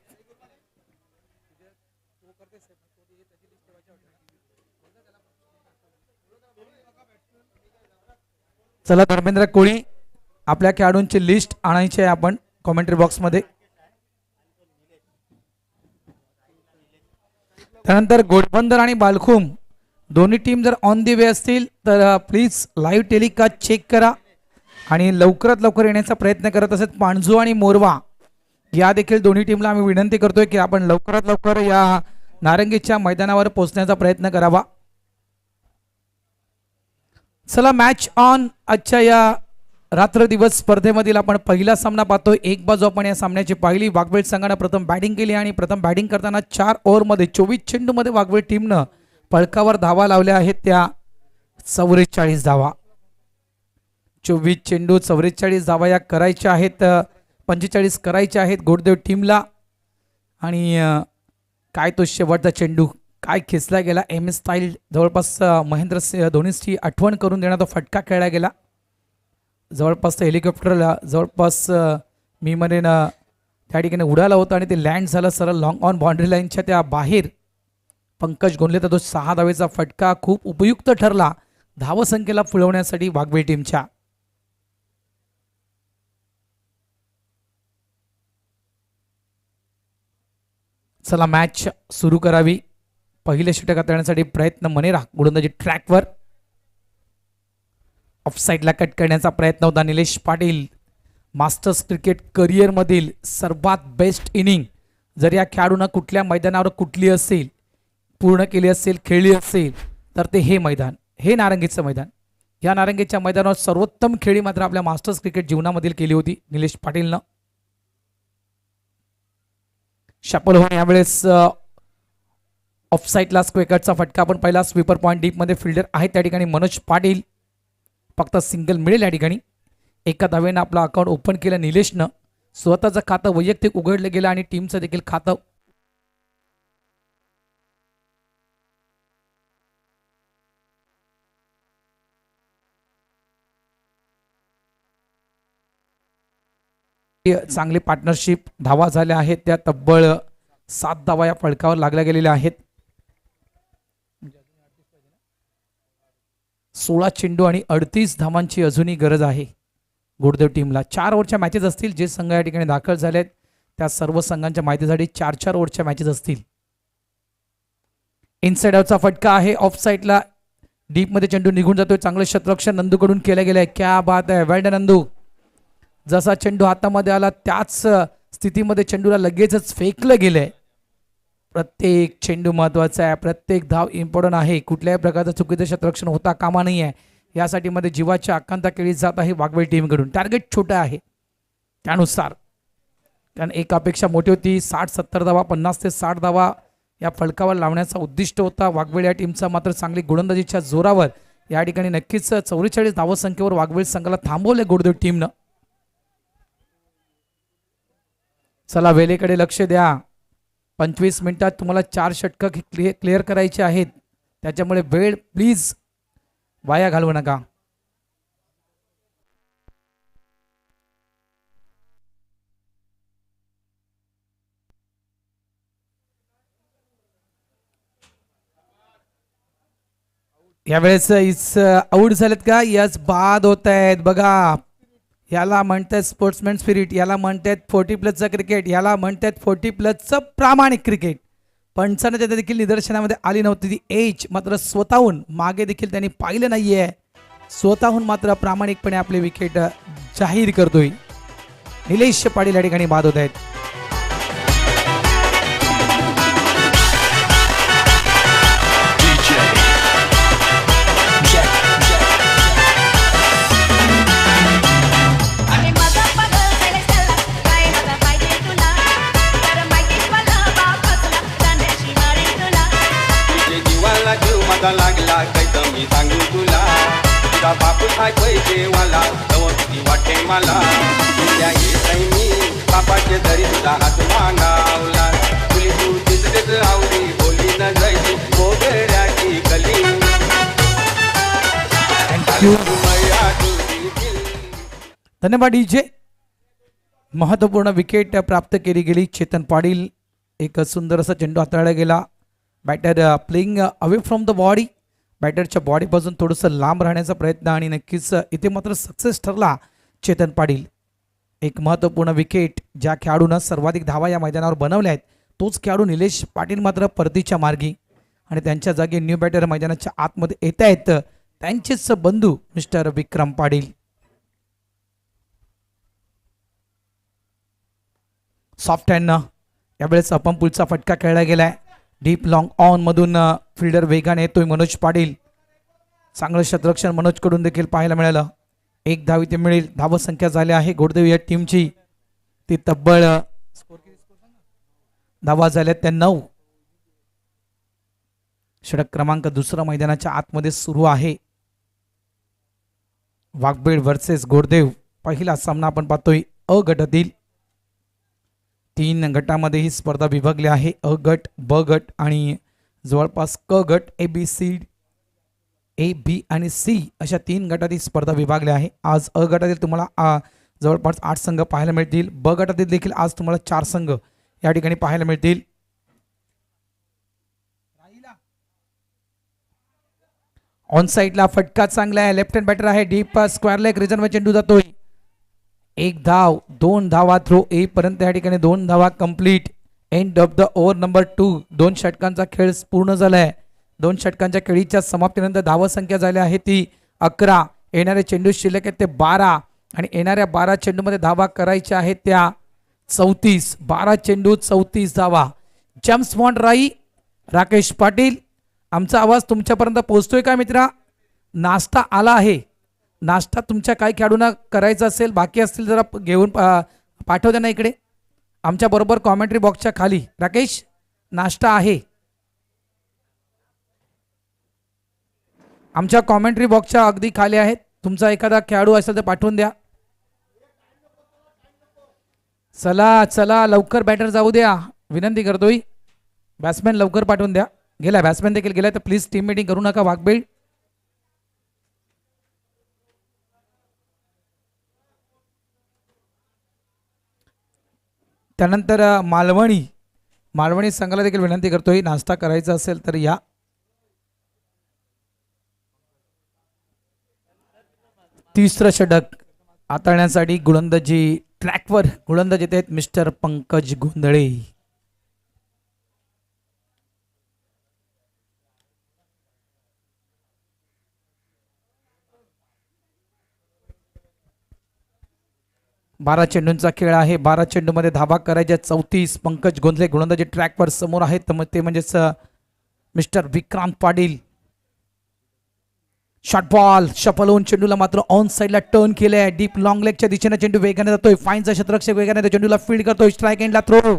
चला धर्मेंद्र कोळी, आपल्या खेळाडूंची लिस्ट आणायची आहे आपण कॉमेंट्री बॉक्समध्ये. त्यानंतर घोडबंदर आणि बालखुम दोन्ही टीम जर ऑन दी वे असतील तर प्लीज लाईव्ह टेलिकास्ट चेक करा आणि लवकरात लवकर येण्याचा प्रयत्न करत असेल. पाणजू आणि मोरवा या देखील दोन्ही टीमला आम्ही विनंती करतोय की आपण लवकरात लवकर या नारंगीच्या मैदानावर पोहोचण्याचा प्रयत्न करावा. चला मॅच ऑन. आजच्या या रात्र दिवस स्पर्धेमधील आपण पहिला सामना पाहतोय. एक बाजू आपण या सामन्याची पाहिली. वाघवेल संघाने प्रथम बॅटिंग केली आणि प्रथम बॅटिंग करताना 4 ओव्हरमध्ये 24 चेंडूमध्ये वाघवेल टीमनं पळकावर धावा लावल्या आहेत त्या 44 धावा. 24 चेंडू 44 धावा या करायच्या आहेत. 45 करायच्या आहेत गोडदेव टीमला. आणि काय तो शेवटचा चेंडू काय खेचला गेला. एम एस स्टाईल जवळपास महेंद्र धोनीची आठवण करून देण्याचा तो फटका खेळला गेला. जवळपास हेलिकॉप्टरला जवळपास मी म्हणेन त्या ठिकाणी उडाला होता आणि ते लँड झालं सरळ लॉंग ऑन बाउंड्री लाईनच्या त्या बाहेर. पंकज गोंधलेचा तो 6 धावेचा फटका खूप उपयुक्त ठरला धावसंख्येला फुलवण्यासाठी वाघवेल टीमच्या. चला मॅच सुरू करावी. पहिले षटक हाताळण्यासाठी प्रयत्न मनेरा गोलंदाजी ट्रॅकवर. ऑफसाईडला कट करण्याचा प्रयत्न होता. निलेश पाटील मास्टर्स क्रिकेट करिअरमधील सर्वात बेस्ट इनिंग जर या खेळाडूंना कुठल्या मैदानावर कुठली असेल पूर्ण केली असेल खेळली असेल तर ते हे मैदान, हे नारंगीचं मैदान. या नारंगीच्या मैदानावर सर्वोत्तम खेळी मात्र आपल्या मास्टर्स क्रिकेट जीवनामधील केली होती निलेश पाटीलनं. शपल होऊन यावेळेस ऑफसाईडला स्क्वेकटचा फटका आपण पहिला. स्वीपर पॉईंट डीपमध्ये फिल्डर आहे त्या ठिकाणी मनोज पाटील. फक्त सिंगल मिळेल या ठिकाणी. एका धावेनं आपलं अकाउंट ओपन केलं निलेशनं. स्वतःचं खातं वैयक्तिक उघडलं गेलं आणि टीमचं देखील खातं चांगली पार्टनरशिप. धावा झाल्या आहेत त्या तब्बल 7 धावा या फळकावर लागल्या गेलेल्या आहेत. 16 चेंडू आणि 38 धावांची अजूनही गरज आहे गोडदेव टीमला. 4 ओव्हरच्या मॅचेस असतील. जे संघ या ठिकाणी दाखल झालेत त्या सर्व संघांच्या माहितीसाठी 4-4 ओव्हरच्या मॅचेस असतील. इनसाइड आउटचा फटका आहे. ऑफ साईडला डीपमध्ये चेंडू निघून जातोय. चांगलं क्षेत्ररक्षण नंदूकडून केलं गेलंय. क्या बात आहे, वेल डन नंदू. जसा चेंडू हातामध्ये आला त्याच स्थितीमध्ये चेंडूला लगेचच फेकलं गेलंय. प्रत्येक चेंडू महत्वाचा आहे. प्रत्येक धाव इम्पॉर्टंट आहे. कुठल्याही प्रकारचं चुकीचं क्षेत्ररक्षण होता कामा नाही आहे. यासाठी मध्ये जीवाची आकांक्षा केली जात आहे वाघवेल टीमकडून. टार्गेट छोटं आहे त्यानुसार, कारण एक अपेक्षा मोठी होती. 60-70 धावा, 50 ते 60 धावा या फलकावर लावण्याचा उद्दिष्ट होता वाघवेल या टीमचा. मात्र चांगली गोलंदाजीच्या जोरावर या ठिकाणी नक्कीच 44 धावसंख्येवर वाघवेल संघाला थांबवले गोडदेव टीमनं. चला वेळेकडे लक्ष द्या. 25 मिनिटात तुम्हाला 4 षटकं क्लिअर करायचे आहेत. त्याच्यामुळे वेळ प्लीज वाया घालवू नका. यावेळेस इस आउट झालेत का? यस, बाद होत आहेत बघा. याला म्हणतात स्पोर्ट्समॅन स्पिरिट, याला म्हणतात 40+ क्रिकेट, याला म्हणतात 40+ प्रामाणिक क्रिकेट. पंचांना त्याच्या देखील निदर्शनामध्ये आली नव्हती ती एज. मात्र स्वतःहून मागे देखील त्यांनी पाहिलं नाहीये. स्वतःहून मात्र प्रामाणिकपणे आपले विकेट जाहीर करतोय. निलेश पाटील या ठिकाणी बाद होत आहेत. लागला काही कमी सांगू तुला, तुझा बापू काय पैसे वाला किती वाटे मला. मी बापाचे तरी तुझा हात मानावला. तुली तू तिसरेच आवडी बोली न जायची मोगऱ्याची कली. धन्यवाद डीजे. महत्वपूर्ण विकेट प्राप्त केली गेली. चेतन पाटील एक सुंदर असा चेंडू हाताळला गेला. Batter playing away from the body. बॅटरच्या बॉडीपासून थोडंसं लांब राहण्याचा प्रयत्न आणि नक्कीच इथे मात्र सक्सेस ठरला चेतन पाटील. एक महत्त्वपूर्ण विकेट ज्या खेळाडूनं सर्वाधिक धावा या मैदानावर बनवल्या आहेत तोच खेळाडू निलेश पाटील मात्र परतीच्या मार्गी. आणि त्यांच्या जागी न्यू बॅटर मैदानाच्या आतमध्ये येत आहेत त्यांचेच बंधू मिस्टर विक्रम पाटील. सॉफ्ट हँडनं यावेळेस अपन पुलचा फटका खेळला गेलाय. डीप लॉंग ऑन मधून फिल्डर वेगाने येतोय मनोज पाटील. चांगलं क्षेत्ररक्षण मनोजकडून देखील पाहायला मिळालं. 1 धाव इथे मिळेल. धावसंख्या झाली आहे घोडदेव या टीमची ती तब्बल धावा झाल्यात त्या 9. षटक क्रमांक दुसरा मैदानाच्या आतमध्ये सुरू आहे. वाघबीड वर्सेस घोडदेव पहिला सामना आपण पाहतोय अ गटातील. 3 गटामध्ये ही स्पर्धा विभागली आहे. अ गट, ब गट आणि जवळपास क गट. ए बी आणि सी अशा 3 गटातील स्पर्धा विभागल्या आहे. आज अ गटातील तुम्हाला जवळपास 8 संघ पाहायला मिळतील. ब गटातील देखील आज तुम्हाला 4 संघ या ठिकाणी पाहायला मिळतील. ऑन साइडला फटका चांगला आहे. लेफ्ट हँड बॅटर आहे. डीप स्क्वेअर लेग रिजनवर चेंडू जातोय. 1 धाव, 2 धावा थ्रो येईपर्यंत या ठिकाणी 2 धावा complete. End of the over number 2. 2 षटकांचा खेळ पूर्ण झालाय. 2 षटकांच्या खेळीच्या समाप्तीनंतर धावसंख्या झाली आहे ती 11. येणारे चेंडू शिल्लक आहेत ते 12 आणि येणाऱ्या 12 चेंडूमध्ये धावा करायच्या आहेत त्या 34. 12 चेंडू 34 धावा. जम्प्स बॉन्ड राई. राकेश पाटील आमचा आवाज तुमच्यापर्यंत पोहोचतोय का मित्रा? नाश्ता आला आहे. नाश्ता तुमच्या काही खेळाडूंना करायचा असेल, बाकी असतील जरा घेऊन पाठव द्या ना इकडे आमच्या बरोबर कॉमेंट्री बॉक्सच्या खाली. राकेश नाश्ता आहे आमच्या कॉमेंट्री बॉक्सच्या अगदी खाली आहेत. तुमचा एखादा खेळाडू असेल तर पाठवून द्या. चला चला लवकर बॅटर जाऊ द्या विनंती करतोय. बॅट्समॅन लवकर पाठवून द्या. गेला बॅट्समॅन देखील गेला तर प्लीज टीम मीटिंग करू नका वाघबीड. त्यानंतर मालवणी संघाला देखील विनंती करतोय नाश्ता करायचा असेल तर या. तिसरं षटक हाताळण्यासाठी गोलंदाजी ट्रॅकवर गोलंदाज येत आहेत मिस्टर पंकज गोंधळे. बारा चेंडूंचा खेळ आहे. 12 चेंडूमध्ये धाबा करायच्या 34. पंकज गोंधळे गोलंदाजी ट्रॅकवर समोर आहेत ते म्हणजेच mister Vikrant Patil. Short ball shuffle होऊन चेंडूला मात्र ऑन साइडला टर्न केलाय. डीप लॉंग लेगच्या दिशेने चेंडू वेगाने जातोय. फाईनचा क्षेत्ररक्षक वेगाने चेंडूला फील्ड करतोय. स्ट्राईक एंडला थ्रो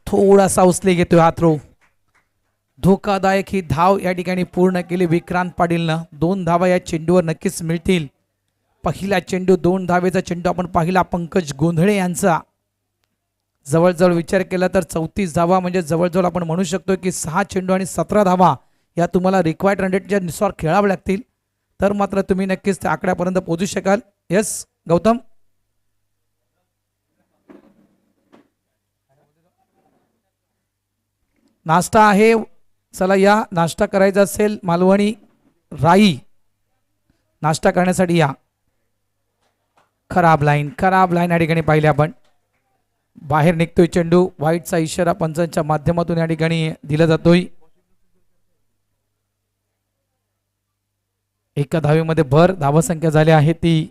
थोडासा उचले घेतोय हा थ्रो. धोकादायक ही धाव या ठिकाणी पूर्ण केली विक्रांत पाटीलनं. 2 धावा या चेंडूवर नक्कीच मिळतील. पहिला चेंडू 2 धावेचा चेंडू आपण पाहिला पंकज गोंधळे यांचा. जवळजवळ विचार केला तर 34 धावा म्हणजे जवळजवळ आपण म्हणू शकतो की 6 चेंडू आणि 17 धावा या तुम्हाला रिक्वायर्ड रनरेटच्या नुसार खेळावे लागतील तर मात्र तुम्ही नक्कीच त्या आकड्यापर्यंत पोहोचू शकाल. यस गौतम. नाश्ता आहे. चला या नाश्ता करायचा असेल मालवणी राई नाश्ता करण्यासाठी या. खराब लाईन या ठिकाणी पाहिले आपण. बाहेर निघतोय चेंडू. वाईटचा इशारा पंचांच्या माध्यमातून या ठिकाणी दिला जातोय. एका धावेमध्ये भर. धावसंख्या झाली आहे ती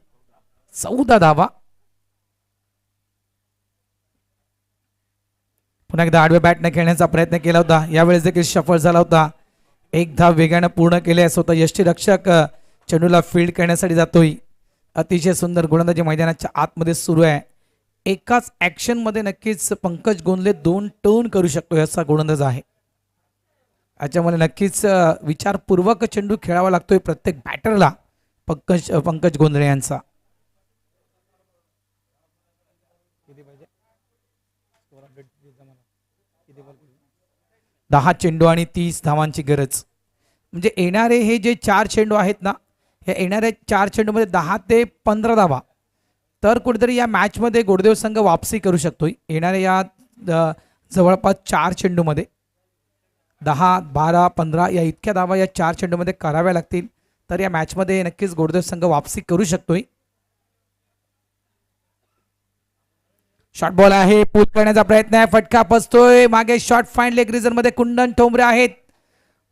14 धावा. पुन्हा एकदा आडव्या बॅटने खेळण्याचा प्रयत्न केला होता. यावेळेस देखील सफल झाला होता. 1 धाव वेगाने पूर्ण केले. स्वतः यष्टीरक्षक चेंडूला फील्ड करण्यासाठी जातोय. अतिशय सुंदर गोलंदाजी मैदानाच्या आतमध्ये सुरू आहे. एकाच ऍक्शन मध्ये नक्कीच पंकज गोंधळे 2 टर्न करू शकतो असा गोलंदाज आहे. याच्यामुळे नक्कीच विचारपूर्वक चेंडू खेळावा लागतोय प्रत्येक बॅटरला पंकज गोंधळे यांचा. दहा चेंडू आणि 30 धावांची गरज. म्हणजे येणारे हे जे 4 चेंडू आहेत ना, हे येणाऱ्या 4 चेंडूमध्ये 10 ते 15 धावा तर कुठेतरी या मॅचमध्ये गोडदेव संघ वापसी करू शकतोय. येणाऱ्या या जवळपास 4 चेंडूमध्ये 10, 12, 15 या इतक्या धावा या 4 चेंडूमध्ये कराव्या लागतील तर या मॅचमध्ये नक्कीच गोडदेव संघ वापसी करू शकतोय. शॉर्ट बॉल आहे. पुल करण्याचा प्रयत्न आहे. फटका फसतोय. मागे शॉर्ट फाईन लेग रिजन मध्ये कुंदन ठोंबरे आहेत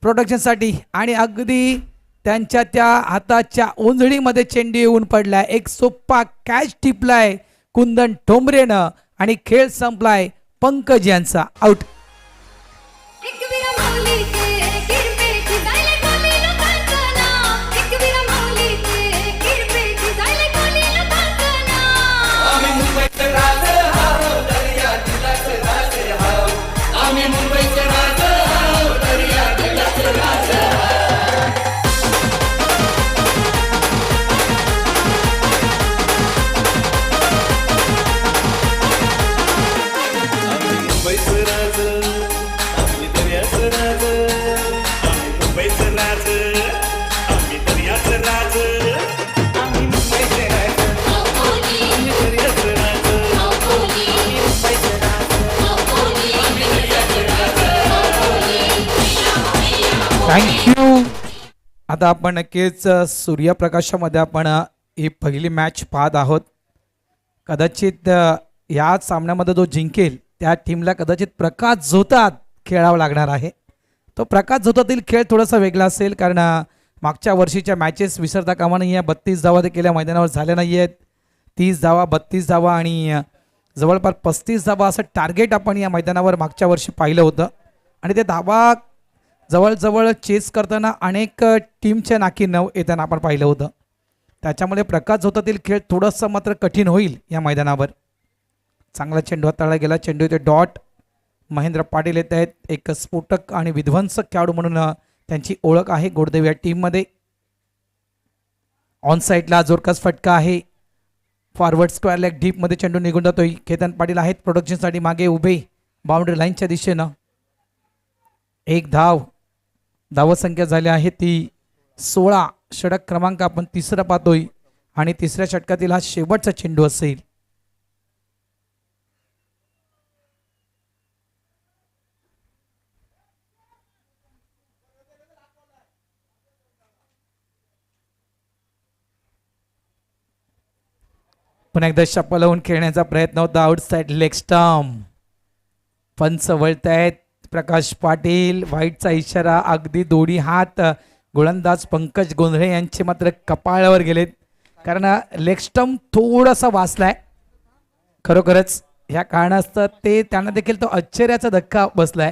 प्रोटेक्शन साठी आणि अगदी त्यांच्या त्या हाताच्या ओंजळीमध्ये चेंडू येऊन पडलाय. एक सोपा कॅच टिपलाय कुंदन ठोंबरेनं आणि खेळ संपलाय पंकज यांचा आउट. एकवीरा माऊलीचे किरपेची जायले कोणी लोकांना एकवीरा माऊलीचे किरपेची जायले कोणी लोकांना आम्ही मुंबईचे राज हाव दर्या दिलाचे राज हाव आम्ही मुंबईचे राज हाव दर्या दिलाचे राज आम्ही मुंबईचे राज आम्ही दर्याचे राज आम्ही मुंबईचे राज आम्ही दर्याचे राज आम्ही मुंबईचे राज आम्ही दर्याचे राज आम्ही मुंबईचे राज आम्ही दर्याचे राज थँक्यू. आता आपण नक्कीच सूर्यप्रकाशामध्ये आपण ही पहिली मॅच पाहत आहोत. कदाचित या सामन्यामध्ये जो जिंकेल त्या टीमला कदाचित प्रकाश झोतात खेळावं लागणार आहे. तो प्रकाश झोतातील खेळ थोडासा वेगळा असेल, कारण मागच्या वर्षीच्या मॅचेस विसरता कामा नाही आहे. 32 धावा देखील या मैदानावर झाल्या नाही आहेत. 30 धावा, 32 धावा आणि जवळपास 35 धावा असं टार्गेट आपण या मैदानावर मागच्या वर्षी पाहिलं होतं. आणि ते धावा जवळजवळ चेस करताना अनेक टीमच्या नाकी नऊ येताना आपण पाहिलं होतं. त्याच्यामुळे प्रकाश झोतातील खेळ थोडंसं मात्र कठीण होईल या मैदानावर. चांगला चेंडू हाताळला गेला. चेंडू येते डॉट. महेंद्र पाटील येत आहेत. एक स्फोटक आणि विध्वंसक खेळाडू म्हणून त्यांची ओळख आहे गोडदेव या टीममध्ये. ऑन साईडला जोरकस फटका आहे. फॉरवर्ड स्क्वेअर लेग डीपमध्ये चेंडू निघून जातोय. केतन पाटील आहेत प्रोडक्शनसाठी मागे उभे बाउंड्री लाईनच्या दिशेनं. एक धाव. धावसंख्या झाली आहे ती 16. षटक क्रमांक आपण तिसरा पाहतोय आणि तिसऱ्या षटकातील हा शेवटचा चेंडू असेल. पुन्हा एकदा शप्पा लावून खेळण्याचा प्रयत्न होता. Outside leg stump. पंच वळतायत प्रकाश पाटील. व्हाईटचा इशारा. अगदी दोन्ही हात गोलंदाज पंकज गोंधळे यांचे मात्र कपाळावर गेलेत, कारण लेग स्टंप थोडासा वाचलाय. खरोखरच ह्या कारणास्तव ते त्यांना देखील तो आश्चर्याचा धक्का बसलाय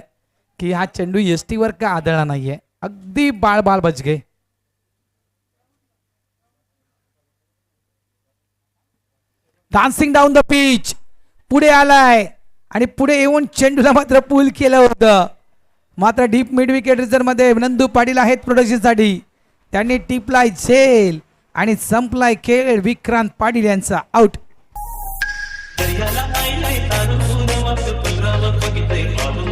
की हा चेंडू एसटीवर का आदळला नाहीये. अगदी बाळ बाळ बचगे. Dancing down the pitch. पुढे आलाय आणि पुढे येऊन चेंडूला मात्र पूल केलं होतं. मात्र डीप मिड विकेट रिझर्व मध्ये नंदू पाटील आहेत प्रोडक्शनसाठी. त्यांनी टिपलाय झेल आणि संपलाय खेळ. विक्रांत पाटील यांचा आउट. दर्याला आईलाय तारून वाचतो पंधरावं बघितलंय पाऊल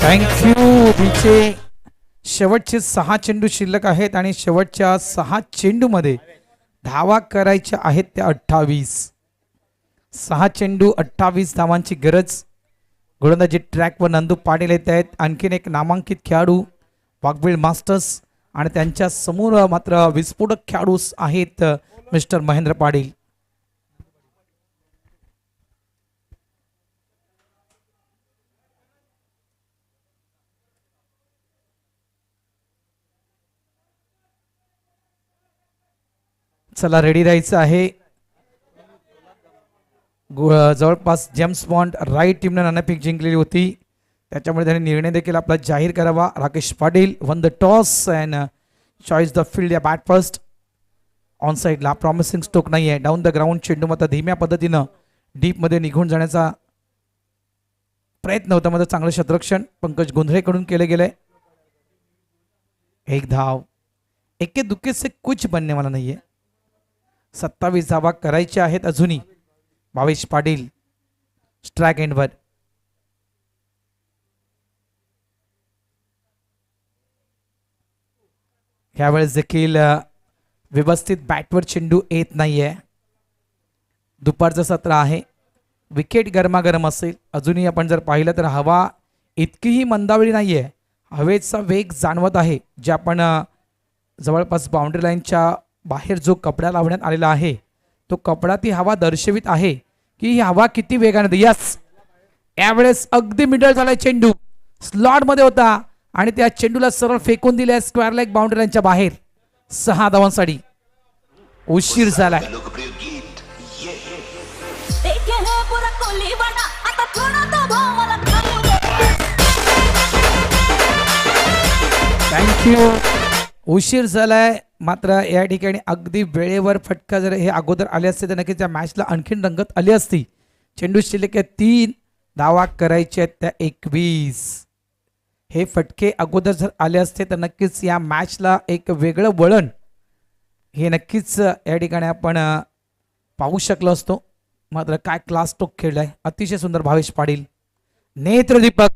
थँक्यू. बीचे शेवटचे 6 चेंडू शिल्लक आहेत आणि शेवटच्या 6 चेंडूमध्ये धावा करायच्या आहेत त्या 28. 6 चेंडू 28 धावांची गरज. गोलंदाजी ट्रॅकवर नंदू पाटील येत आहेत. आणखीन एक नामांकित खेळाडू वाघबीळ मास्टर्स आणि त्यांच्या समोर मात्र विस्फोटक खेळाडू आहेत मिस्टर महेंद्र पाटील. चला रेडी राहायचं आहे. जवळपास जेम्स बॉन्ड राईट टीमने नाणेफेक जिंकलेली होती, त्याच्यामुळे त्यांनी निर्णय देखील आपला जाहीर करावा. Rakesh Patil one the toss and choice the field या बॅट फर्स्ट. ऑन साईडला प्रॉमिसिंग स्ट्रोक नाही आहे. डाऊन द ग्राउंड चेंडू मात्र धीम्या पद्धतीनं डीपमध्ये निघून जाण्याचा प्रयत्न होता. मात्र चांगलं क्षेत्ररक्षण पंकज गोंधळेकडून केले गेले. एक धाव. एके दुखे से कुछ बनने वाला नाहीये. 27 धावा करायच्या आहेत अजूनही. भावेश पाटील स्ट्राइक एंडवर. यावेळेस देखील व्यवस्थित बॅटवर चेंडू येत नाहीये. दुपारचं सत्र आहे. विकेट गरमागरम असेल. अजूनही आपण जर पाहिलं तर हवा इतकीही मंदावळी नाही आहे. हवेचा वेग जाणवत आहे. जे आपण जवळपास बाउंड्री लाईनच्या बाहेर जो कपडा लावण्यात आलेला आहे तो कपडा ती हवा दर्शवित आहे की ही हवा किती वेगाने. यस, यावेळेस अगदी मिडल झालाय चेंडू, स्लॉटमध्ये होता आणि त्या चेंडूला सरळ फेकून दिले स्क्वेअर लेग बाउंड्री लाईनच्या बाहेर. 6 धावांसाठी उशीर झालाय. देखे है पूरा कोली बना आता थोड़ा तो भाव मला खाऊ दे. थँक्यू. उशीर झालाय मात्र या ठिकाणी अगदी वेळेवर फटका जर हे अगोदर आले असते तर नक्कीच त्या मॅचला आणखीन रंगत आली असती. चेंडू शिल्लक 3 धावा करायचे आहेत त्या 21. हे फटके अगोदर जर आले असते तर नक्कीच या मॅचला एक वेगळं वळण हे नक्कीच या ठिकाणी आपण पाहू शकलो असतो. मात्र काय क्लास स्ट्रोक खेळलाय, अतिशय सुंदर भावेश पाटील. नेत्रदीपक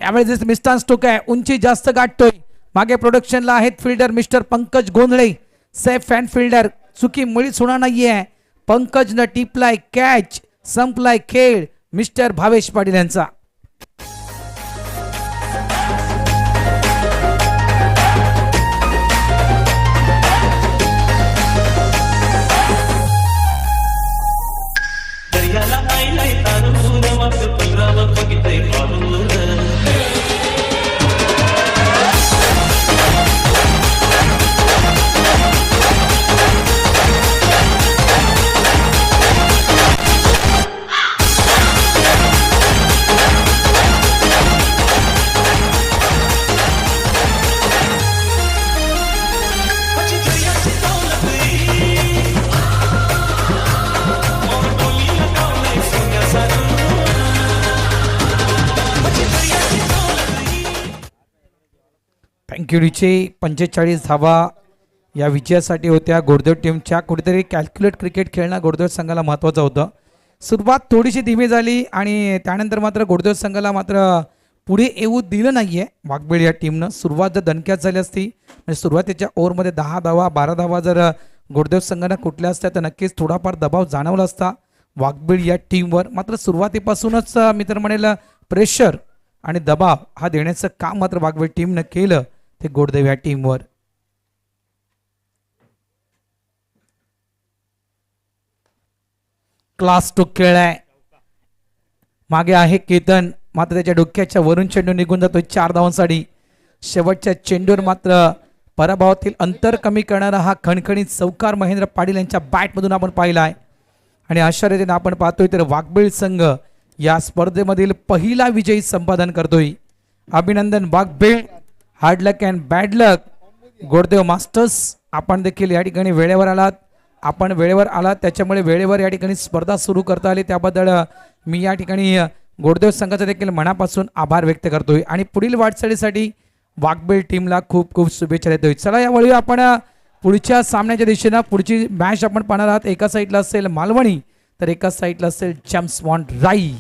यावेळेस मिस्टान स्ट्रोक आहे, उंची जास्त गाठतोय. मागे प्रोडक्शनला आहेत fielder mister Pankaj Gondhale, safe hand fielder. चुकी मुळीच होणार नाहीये. पंकजनं टिपलाय कॅच, संपलाय खेळ मिस्टर भावेश पाटील यांचा. दर्याला आईलाय तारून वाट पंधरावर बघितलंय काढून. थँक्यू रिचे. 45 धावा या विजयासाठी होत्या गोरदेव टीमच्या. कुठेतरी कॅल्क्युलेट क्रिकेट खेळणं गोरदेव संघाला महत्त्वाचं होतं. सुरुवात थोडीशी धीमी झाली आणि त्यानंतर मात्र गोरदेव संघाला मात्र पुढे येऊ दिलं नाहीये वाघबीळ या टीमनं. सुरुवात जर दणक्यात झाली असती म्हणजे सुरुवातीच्या ओव्हरमध्ये 10 धावा 12 धावा जर गोरदेव संघानं कुठल्या असत्या तर नक्कीच थोडाफार दबाव जाणवला असता वाघबीळ या टीमवर. मात्र सुरुवातीपासूनच मी तर म्हणेल प्रेशर आणि दबाव हा देण्याचं काम मात्र वाघबीळ टीमनं केलं ते गोरदेव या टीमवर. क्लास टू खेळाय. मागे आहे केतन, मात्र त्याच्या डोक्याच्या वरून चेंडू निघून जातो 4 धावांसाठी. शेवटच्या चेंडूवर मात्र पराभवातील अंतर कमी करणारा हा खणखणीत चौकार महेंद्र पाटील यांच्या बॅटमधून आपण पाहिलाय. आणि अशा रीतीने आपण पाहतोय तर वाघबीळ संघ या स्पर्धेमधील पहिला विजयी संपादन करतोय. अभिनंदन Waghbil. Hard luck and bad luck Gordev Masters. आपण देखील या ठिकाणी वेळेवर आलात, आपण वेळेवर आलात त्याच्यामुळे वेळेवर या ठिकाणी स्पर्धा सुरू करता आली त्याबद्दल मी या ठिकाणी गोरदेव संघाचा देखील मनापासून आभार व्यक्त करतोय आणि पुढील वाटचालीसाठी वाघबीळ टीमला खूप खूप शुभेच्छा देतोय. चला यावेळी आपण पुढच्या सामन्याच्या दिशेनं पुढची मॅच आपण पाहणार आहात. एका साईडला असेल मालवणी तर एका साईडला असेल जेम्स बॉन्ड राई.